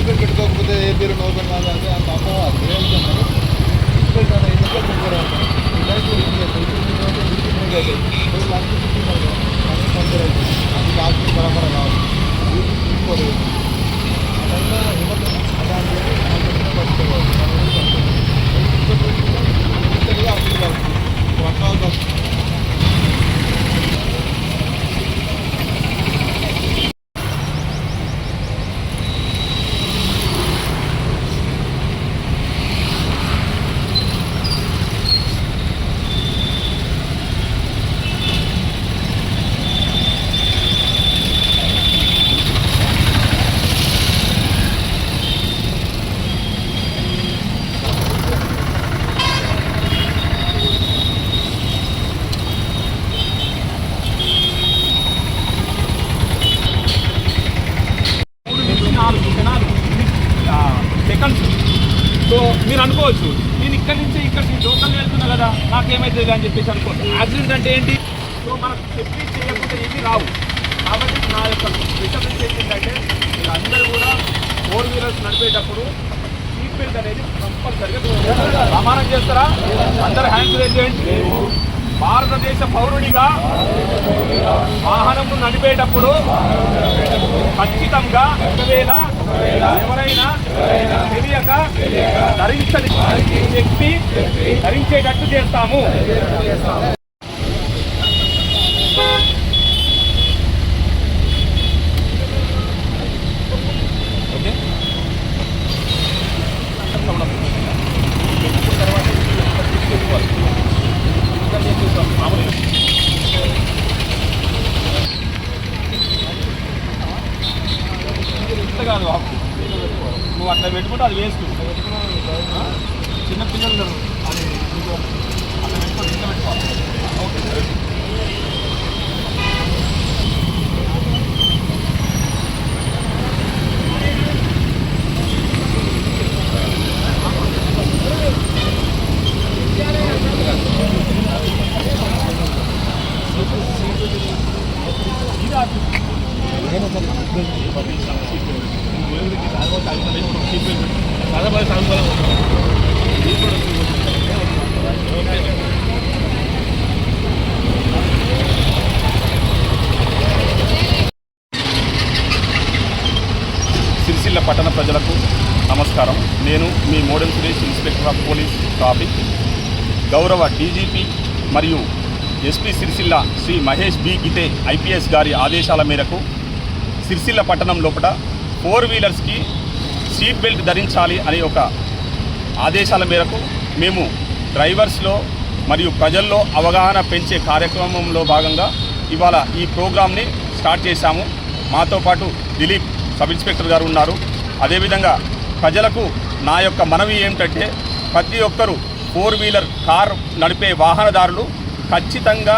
పెట్టుకోకపోతే ఏ పేరు ఓపెన్ కాదు అంటే అంత అది బరాబర కాదు తీసుకోలేదు సో మీరు అనుకోవచ్చు నేను ఇక్కడి నుంచి లోకల్ వెళ్తున్నా కదా నాకేమైతుంది అని చెప్పేసి అనుకోవచ్చు. యాక్సిడెంట్ అంటే ఏంటి? సో మనకు చెప్పి చేయకుండా ఏమీ రావు. కాబట్టి నా యొక్క రికమెండేషన్ ఏంటంటే మీరు అందరూ కూడా 4 వీలర్స్ నడిపేటప్పుడు సీట్ బెల్ట్ అనేది కంపల్సరిగా ప్రమాణం చేస్తారా? అందరు హ్యాండ్స్ రేజ్ చేయండి. భారతదేశ పౌరుడిగా వాహనం నడిపేటప్పుడు ఖచ్చితంగా ఒకవేళ ఎవరైనా తెలియక ధరించని వ్యక్తి ధరించేటట్టు చేస్తాము. కాదు నువ్వు అట్లా పెట్టుకుంటే అది వేస్ట్. చిన్నపిల్లలు అది అట్లా పెట్టుకోవాలి, ఇంట్లో పెట్టుకోవాలి. ఓకే సిరిసిల్ల పట్టణ ప్రజలకు నమస్కారం. నేను మీ model Suresh, inspector of police traffic. గౌరవ డీజీపీ మరియు SP Sircilla Shri Mahesh B Gite IPS గారి ఆదేశాల మేరకు సిరిసిల్ల పట్టణం లోపల 4 వీలర్స్కి సీట్ బెల్ట్ ధరించాలి అనే ఒక ఆదేశాల మేరకు మేము డ్రైవర్స్లో మరియు ప్రజల్లో అవగాహన పెంచే కార్యక్రమంలో భాగంగా ఇవాళ ఈ ప్రోగ్రామ్ని స్టార్ట్ చేశాము. మాతో పాటు దిలీప్ సబ్ ఇన్స్పెక్టర్ గారు ఉన్నారు. అదేవిధంగా ప్రజలకు నా యొక్క మనవి ఏమిటంటే ప్రతి ఒక్కరూ 4 వీలర్ కార్ నడిపే వాహనదారులు ఖచ్చితంగా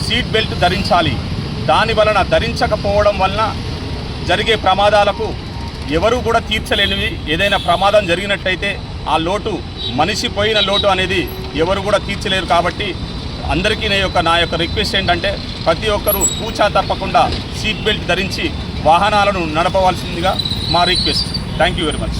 సీట్ బెల్ట్ ధరించాలి. దాని వలన ధరించకపోవడం వలన జరిగే ప్రమాదాలకు ఎవరు కూడా తీర్చలేనివి. ఏదైనా ప్రమాదం జరిగినట్టయితే ఆ లోటు మనిషి పోయిన లోటు అనేది ఎవరు కూడా తీర్చలేరు. కాబట్టి అందరికీ నా యొక్క రిక్వెస్ట్ ఏంటంటే ప్రతి ఒక్కరూ తూచా తప్పకుండా సీట్ బెల్ట్ ధరించి వాహనాలను నడపవలసిందిగా మా request. Thank you very much.